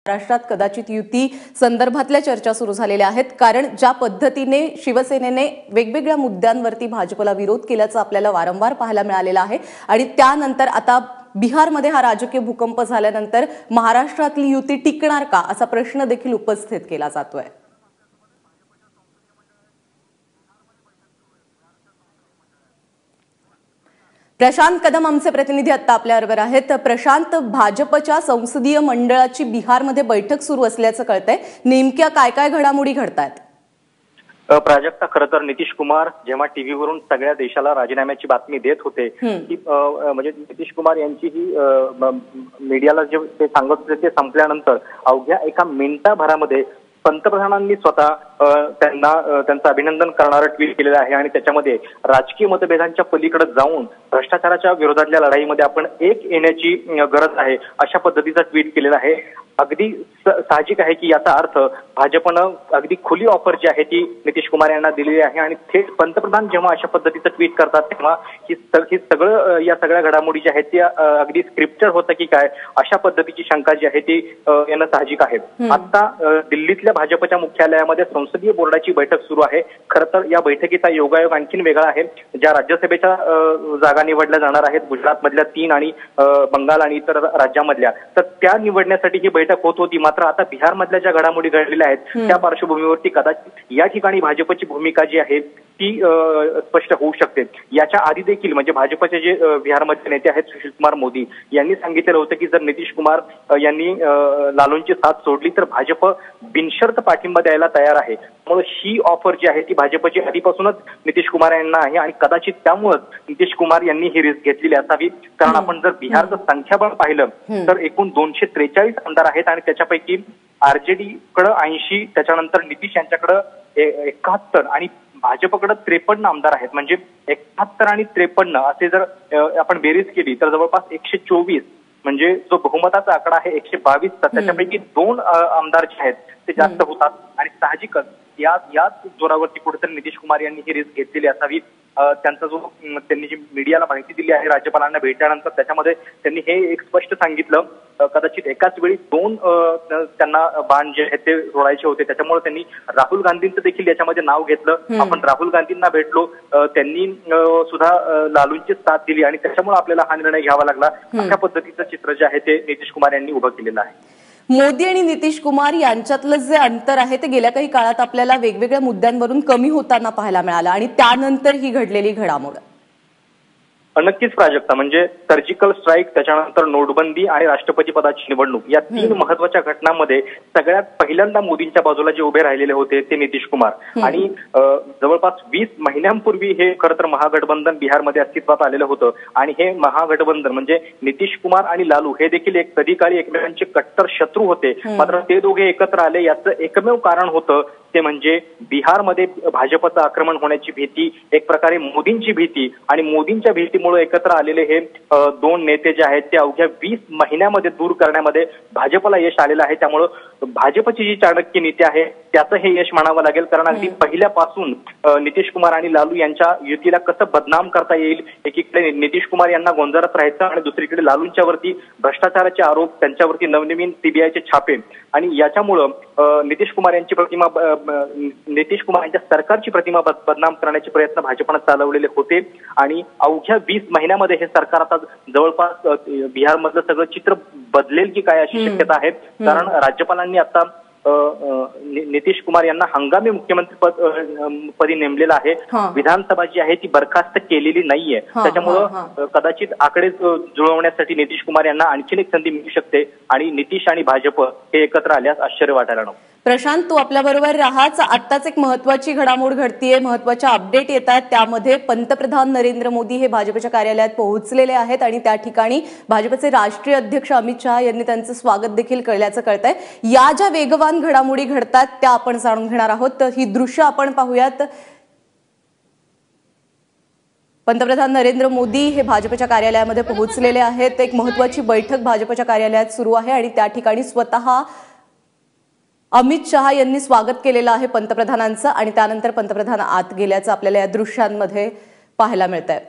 महाराष्ट्रात कदाचित युती संदर्भातल्या चर्चा सुरू झालेल्या आहेत, कारण ज्या पद्धतीने शिवसेनेने वेगवेगळ्या मुद्द्यांवरती भाजपला विरोध केल्याचं आपल्याला वारंवार पाहायला मिळालेलं आहे आणि त्यानंतर आता बिहारमध्ये हा राजकीय भूकंप झाल्यानंतर महाराष्ट्रातली युती टिकणार का असा प्रश्न देखील उपस्थित केला जातोय। प्रशांत कदम आमचे प्रतिनिधी आता आपल्याबरोबर आहेत। प्रशांत, भाजपच्या संसदीय मंडळाची बिहारमध्ये बैठक सुरू असल्याचं कळतंय, नेमक्या काय काय घडामोडी घडतायत? प्राजक्ता, खरं तर नितीश कुमार जेव्हा टीव्हीवरून सगळ्या देशाला राजीनाम्याची बातमी देत होते की म्हणजे नितीश कुमार यांची ही मीडियाला जे ते सांगत होते ते संपल्यानंतर अवघ्या एका मिनिटाभरामध्ये पंतप्रधानांनी स्वतः त्यांचं अभिनंदन करणारं ट्विट केलेलं आहे आणि त्याच्यामध्ये राजकीय मतभेदांच्या पलीकडे जाऊन भ्रष्टाचाराच्या विरोधातल्या लढाईमध्ये आपण एक येण्याची गरज आहे अशा पद्धतीचा ट्विट केलेला आहे। अगदी साहजिक आहे की याचा अर्थ भाजपनं अगदी खुली ऑफर जी आहे ती नितीश कुमार यांना दिलेली आहे आणि थेट पंतप्रधान जेव्हा अशा पद्धतीचं ट्विट करतात तेव्हा ही या सगळ्या घडामोडी ज्या आहेत त्या अगदी स्क्रिप्टेड होतं की काय अशा पद्धतीची शंका जी आहे ती येणं साहजिक आहे। आता दिल्लीतल्या भाजपच्या मुख्यालयामध्ये संसदीय बोर्डाची बैठक सुरू आहे। खरं तर या बैठकीचा योगायोग आणखीन वेगळा आहे। ज्या राज्यसभेच्या जागा निवडल्या जाणार आहेत गुजरातमधल्या 3 आणि बंगाल आणि इतर राज्यामधल्या, तर त्या निवडण्यासाठी ही बैठक होत होती। मात्र आता बिहारमधल्या ज्या घडामोडी घडलेल्या आहेत त्या पार्श्वभूमीवरती कदाचित या ठिकाणी भाजपची भूमिका जी आहे ती स्पष्ट होऊ शकते। याच्या आधी देखील म्हणजे भाजपचे जे बिहारमधले नेते आहेत सुशील कुमार मोदी यांनी सांगितलेलं होतं की जर नितीश कुमार यांनी लालूंची साथ सोडली तर भाजप बिनशर्त पाठिंबा द्यायला तयार आहे। त्यामुळे ही ऑफर जी आहे ती भाजपची आधीपासूनच नितीश कुमार यांना आहे आणि कदाचित त्यामुळेच नितीश कुमार यांनी ही रिस्क घेतलेली असावी। कारण आपण जर बिहारचं संख्याबळ पाहिलं तर एकूण 243 आमदार आहेत आणि त्याच्यापैकी आरजेडी कडे 80, त्याच्यानंतर नितीश यांच्याकडे 71 आणि भाजपकडे 53 आमदार आहेत। म्हणजे 71 आणि 53 असे जर आपण बेरीज केली तर जवळपास 124, म्हणजे जो बहुमताचा आकडा आहे 122, त्याच्यापैकी 2 आमदार जे आहेत ते जास्त होतात आणि साहजिकच याच जोरावरती कुठेतरी नितीश कुमार यांनी ही रिस्क घेतलेली असावी। त्यांचा जो त्यांनी जी मीडियाला माहिती दिली आहे राज्यपालांना भेटल्यानंतर त्याच्यामध्ये त्यांनी हे एक स्पष्ट सांगितलं कदाचित एकाच वेळी 2 त्यांना बाण जे आहेत ते रोडायचे होते, त्याच्यामुळे त्यांनी राहुल गांधींचं देखील याच्यामध्ये नाव घेतलं। आपण राहुल गांधींना भेटलो, त्यांनी सुद्धा लालूंची साथ दिली आणि त्याच्यामुळे आपल्याला हा निर्णय घ्यावा लागला। अशा पद्धतीचं चित्र जे आहे ते नितीश कुमार यांनी उभं केलेलं आहे। मोदी आणि नितीश कुमार यांच्यातलं जे अंतर आहे ते गेल्या काही काळात आपल्याला वेगवेगळ्या मुद्द्यांवरून कमी होताना पाहायला मिळालं आणि त्यानंतर ही घडलेली घडामोड नक्कीच प्राजक्ता, म्हणजे सर्जिकल स्ट्राईक, त्याच्यानंतर नोटबंदी आणि राष्ट्रपती पदाची निवडणूक या 3 महत्वाच्या घटनांमध्ये सगळ्यात पहिल्यांदा मोदींच्या बाजूला जे उभे राहिलेले होते ते नितीश कुमार आणि जवळपास 20 महिन्यांपूर्वी हे खरं तर महागठबंधन बिहारमध्ये अस्तित्वात आलेलं होतं आणि हे महागठबंधन म्हणजे नितीश कुमार आणि लालू हे देखील एक कधी काळी एकमेकांचे कट्टर शत्रू होते। मात्र ते दोघे एकत्र आले याचं एकमेव कारण होतं ते म्हणजे बिहारमध्ये भाजपचं आक्रमण होण्याची भीती, एक प्रकारे मोदींची भीती आणि मोदींच्या भीतीमुळे एकत्र आलेले हे 2 नेते जे आहेत ते अवघ्या 20 महिन्यामध्ये दूर करण्यामध्ये भाजपला यश आलेलं आहे। त्यामुळं भाजपची जी चाणक्य नीती आहे त्याचं हे यश मानावं लागेल, कारण अगदी पहिल्यापासून नितीश कुमार आणि लालू यांच्या युतीला कसं बदनाम करता येईल, एकीकडे नितीश कुमार यांना गोंजारत राहायचं आणि दुसरीकडे लालूंच्या वरती भ्रष्टाचाराचे आरोप, त्यांच्यावरती नवनवीन सीबीआयचे छापे आणि याच्यामुळं नितीश कुमार यांच्या सरकारची प्रतिमा बदनाम करण्याचे प्रयत्न भाजपनं चालवलेले होते आणि अवघ्या 20 महिन्यामध्ये हे सरकार आता जवळपास बिहारमधलं सगळं चित्र बदलेल की काय अशी शक्यता आहे। कारण राज्यपालांनी आता नितीश कुमार यांना हंगामी मुख्यमंत्री पदी नेमलेलं आहे। विधानसभा जी आहे ती बरखास्त केलेली नाहीये, त्याच्यामुळं कदाचित आकडे जुळवण्यासाठी नितीश कुमार यांना आणखीन एक संधी मिळू शकते आणि नितीश आणि भाजप हे एकत्र आल्यास आश्चर्य वाटायला नको। प्रशांत, तू आपल्या बरोबर राहाच। आत्ताच एक महत्वाची घडामोड घडतीये, महत्वाच्या अपडेट येत आहेत, त्यामध्ये पंतप्रधान नरेंद्र मोदी हे भाजपच्या कार्यालयात पोहोचलेले आहेत आणि त्या ठिकाणी भाजपचे राष्ट्रीय अध्यक्ष अमित शहा यांनी त्यांचं स्वागत देखील केल्याचं कळतंय। या ज्या वेगवान घडामोडी घडतात त्या आपण जाणून घेणार आहोत, तर ही दृश्य आपण पाहूयात। पंतप्रधान नरेंद्र मोदी हे भाजपच्या कार्यालयामध्ये पोहोचलेले आहेत। एक महत्वाची बैठक भाजपच्या कार्यालयात सुरू आहे आणि त्या ठिकाणी स्वतः अमित शहा यांनी स्वागत केलेलं आहे पंतप्रधानांचं आणि त्यानंतर पंतप्रधान आत गेल्याचं आपल्याला या दृश्यांमध्ये पाहायला मिळतंय।